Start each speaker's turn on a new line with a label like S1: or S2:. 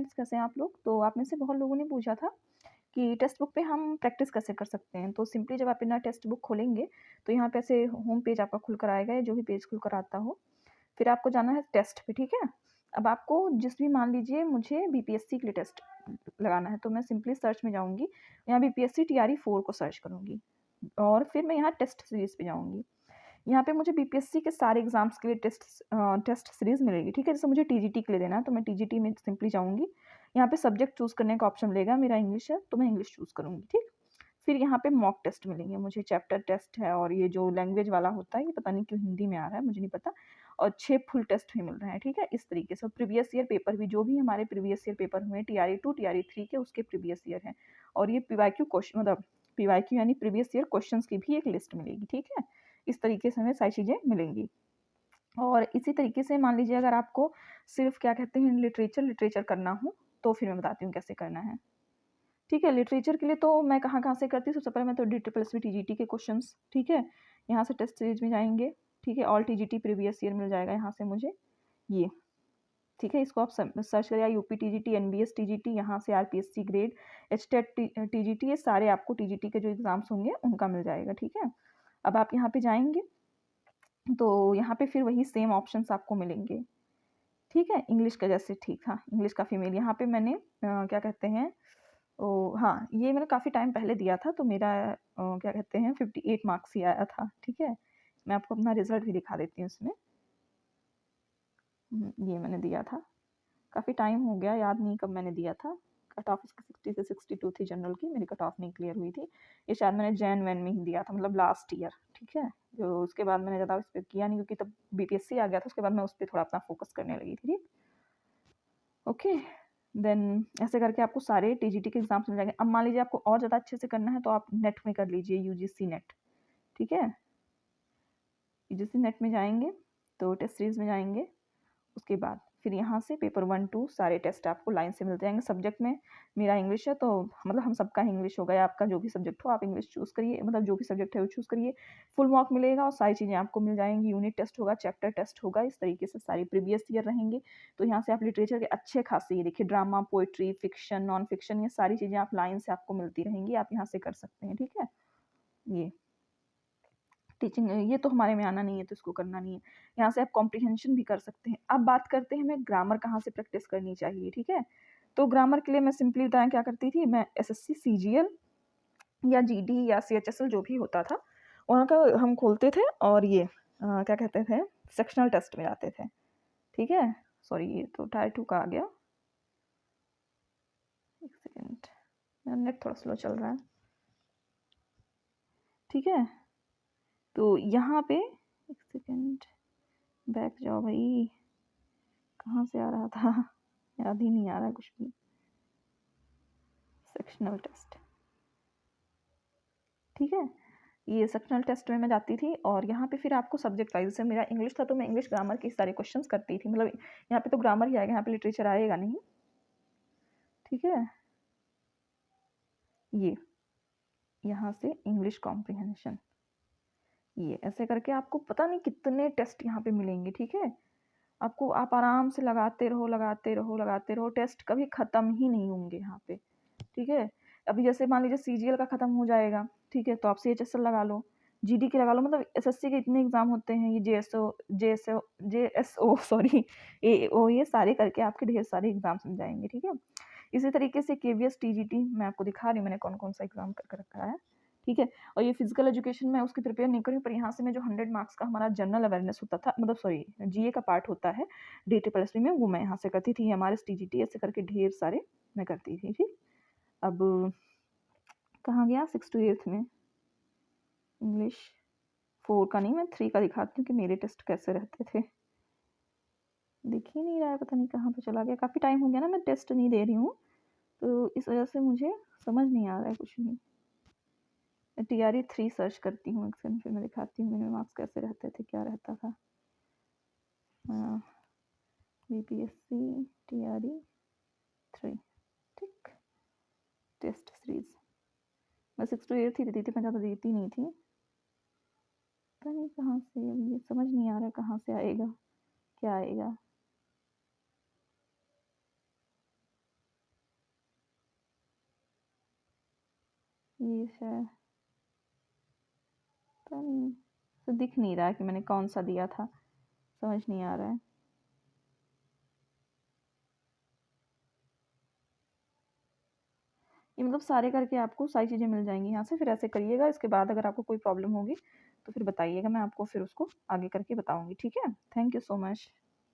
S1: Friends, कैसे हैं आप लोग? तो आप में से बहुत लोगों ने पूछा था कि टेक्स्ट बुक पे हम प्रैक्टिस कैसे कर सकते हैं। तो सिंपली जब आप अपना टेक्स्ट बुक खोलेंगे तो यहाँ पे ऐसे होम पेज आपका खुल कर आएगा, या जो भी पेज खुल कर आता हो। फिर आपको जाना है टेस्ट पे, ठीक है। अब आपको जिस भी, मान लीजिए मुझे बीपीएससी के लिए टेस्ट लगाना है, तो मैं सिंपली सर्च में जाऊँगी, यहाँ बीपीएससी टीआरई 4 को सर्च करूँगी और फिर मैं यहाँ टेस्ट सीरीज़ पे जाऊँगी। यहाँ पे मुझे बीपीएससी के सारे एग्जाम्स के लिए टेस्ट सीरीज़ मिलेगी, ठीक है। जैसे मुझे टीजीटी के लिए देना है तो मैं टीजीटी में सिंपली जाऊँगी। यहाँ पे सब्जेक्ट चूज़ करने का ऑप्शन मिलेगा, मेरा इंग्लिश है तो मैं इंग्लिश चूज़ करूँगी, ठीक। फिर यहाँ पे मॉक टेस्ट मिलेंगे, मुझे चैप्टर टेस्ट है और ये जो लैंग्वेज वाला होता है, ये पता नहीं क्यों हिंदी में आ रहा है, मुझे नहीं पता। और 6 फुल टेस्ट भी मिल रहे हैं, ठीक है। इस तरीके से प्रीवियस ईयर पेपर भी, जो भी हमारे प्रीवियस ईयर पेपर हुए टीआरई 2 टीआरई 3 के, उसके प्रीवियस ईयर हैं। और ये पीवाईक्यू क्वेश्चन, मतलब पीवाईक्यू यानी प्रीवियस ईयर क्वेश्चंस की भी एक लिस्ट मिलेगी, ठीक है। इस तरीके से हमें सारी चीज़ें मिलेंगी। और इसी तरीके से मान लीजिए अगर आपको सिर्फ क्या कहते हैं लिटरेचर करना हो, तो फिर मैं बताती हूँ कैसे करना है, ठीक है। लिटरेचर के लिए तो मैं कहाँ से करती हूँ, सबसे पहले मैं तो DSSB TGT के क्वेश्चंस, ठीक है, यहाँ से टेस्ट सीरीज में जाएंगे, ठीक है। ऑल TGT प्रीवियस ईयर मिल जाएगा यहाँ से मुझे ये, ठीक है। इसको आप सर्च करिए, यूपी TGT, NBS TGT, यहाँ से RPSC ग्रेड, HTET TGT, ये सारे आपको TGT के जो एग्ज़ाम्स होंगे उनका मिल जाएगा, ठीक है। अब आप यहाँ पे जाएंगे तो यहाँ पे फिर वही सेम ऑप्शंस आपको मिलेंगे, ठीक है। इंग्लिश का जैसे, ठीक, हाँ, इंग्लिश का फीमेल, यहाँ पे मैंने क्या कहते हैं, ओ हाँ, ये मैंने काफ़ी टाइम पहले दिया था, तो मेरा क्या कहते हैं 58 मार्क्स ही आया था, ठीक है। मैं आपको अपना रिजल्ट भी दिखा देती हूँ इसमें। ये मैंने दिया था, काफ़ी टाइम हो गया, याद नहीं कब मैंने दिया था। कट ऑफ इसकी 60 से 62 थी जनरल की, मेरी कट ऑफ नहीं क्लियर हुई थी। ये शायद मैंने जैन में ही दिया था, मतलब लास्ट ईयर, ठीक है। जो उसके बाद मैंने ज़्यादा उस पर किया नहीं, क्योंकि तब बीपीएससी आ गया था, उसके बाद मैं उस पर थोड़ा अपना फोकस करने लगी थी, ठीक। ओके, देन ऐसे करके आपको सारे टीजीटी के एग्जाम्स मिल जाएंगे। अब मान लीजिए आपको और ज़्यादा अच्छे से करना है तो आप नेट में कर लीजिए, यूजीसी नेट, ठीक है। यूजीसी नेट में जाएंगे तो टेस्ट सीरीज में जाएंगे, उसके बाद फिर यहाँ से पेपर 1 2 सारे टेस्ट आपको लाइन से मिलते जाएंगे। सब्जेक्ट में मेरा इंग्लिश है, तो मतलब हम सबका इंग्लिश होगा, या आपका जो भी सब्जेक्ट हो आप इंग्लिश चूज़ करिए, मतलब जो भी सब्जेक्ट है वो चूज़ करिए। फुल मार्क मिलेगा और सारी चीज़ें आपको मिल जाएंगी। यूनिट टेस्ट होगा, चैप्टर टेस्ट होगा, इस तरीके से सारी प्रीवियस ईयर रहेंगे। तो यहाँ से आप लिटरेचर के अच्छे खासे, ये देखिए, drama, poetry, fiction, non fiction, ये सारी चीज़ें आप लाइन से आपको मिलती रहेंगी, आप यहाँ से कर सकते हैं, ठीक है। ये टीचिंग, ये तो हमारे में आना नहीं है तो इसको करना नहीं है। यहाँ से आप कॉम्प्रिहेंशन भी कर सकते हैं। अब बात करते हैं हमें ग्रामर कहाँ से प्रैक्टिस करनी चाहिए, ठीक है। तो ग्रामर के लिए मैं सिंपली बताएं क्या करती थी, मैं एसएससी सीजीएल या जीडी या सीएचएसएल जो भी होता था, वहाँ का हम खोलते थे और ये क्या कहते थे, सेक्शनल टेस्ट में जाते थे, ठीक है। सॉरी, ये तो टायर 2 का आ गया, एक सेकेंड, मेरा नेट थोड़ा स्लो चल रहा है, ठीक है। तो यहाँ पे एक सेकेंड, बैक जाओ भाई, कहाँ से आ रहा था, याद ही नहीं आ रहा कुछ भी। सेक्शनल टेस्ट, ठीक है। ये सेक्शनल टेस्ट में मैं जाती थी और यहाँ पे फिर आपको सब्जेक्ट वाइज, जैसे मेरा इंग्लिश था तो मैं इंग्लिश ग्रामर के सारे क्वेश्चंस करती थी, मतलब यहाँ पे तो ग्रामर ही आएगा, यहाँ पे लिटरेचर आएगा नहीं, ठीक है। ये यहाँ से इंग्लिश कॉम्प्रिहेंशन, ये ऐसे करके आपको पता नहीं कितने टेस्ट यहाँ पे मिलेंगे, ठीक है। आपको, आप आराम से लगाते रहो लगाते रहो लगाते रहो, टेस्ट कभी ख़त्म ही नहीं होंगे यहाँ पे, ठीक है। अभी जैसे मान लीजिए सीजीएल का ख़त्म हो जाएगा, ठीक है, तो आप सीएचएसएल लगा लो, जीडी के लगा लो, मतलब एसएससी के इतने एग्जाम होते हैं, ये जेएसओ सॉरी, एओ, ये सारे करके आपके ढेर सारे एग्जाम्स मिल जाएंगे, ठीक है। इसी तरीके से केवीएस टीजीटी मैं आपको दिखा रही हूँ, मैंने कौन कौन सा एग्जाम कर रखा है, ठीक है। और ये फिजिकल एजुकेशन मैं उसकी प्रिपेयर नहीं करूँ, पर यहाँ से मैं जो 100 मार्क्स का हमारा जनरल अवेयरनेस होता था, मतलब सॉरी जीए का पार्ट होता है DSSB में, वो मैं यहाँ से करती थी, हमारे TGT, ऐसे करके ढेर सारे मैं करती थी, ठीक। अब कहाँ गया, 6 to 8 में इंग्लिश 4 का नहीं, मैं 3 का दिखाती हूँ कि मेरे टेस्ट कैसे रहते थे। दिख ही नहीं रहा है, पता नहीं कहाँ पे चला गया, काफ़ी टाइम हो गया ना मैं टेस्ट नहीं दे रही हूँ, तो इस वजह से मुझे समझ नहीं आ रहा है कुछ भी। TRE 3 सर्च करती हूँ एक सेकंड, फिर मैं दिखाती हूँ मेरे मार्क्स कैसे रहते थे, क्या रहता था। BPSC TRE 3, ठीक, टेस्ट सीरीज मैं 6 to 8 ही देती थी, मैं ज़्यादा देती नहीं थी, पता नहीं कहाँ से, ये समझ नहीं आ रहा कहाँ से आएगा, क्या आएगा। ये शायद पता नहीं, तो दिख नहीं रहा है कि मैंने कौन-सा दिया था, समझ नहीं आ रहा है। ये मतलब सारे करके आपको सारी चीज़ें मिल जाएँगी यहाँ से, फिर ऐसे करिएगा, इसके बाद अगर आपको कोई प्रॉब्लम होगी, तो फिर बताइएगा, मैं आपको फिर उसको आगे करके बताऊँगी, ठीक है? Thank you so much.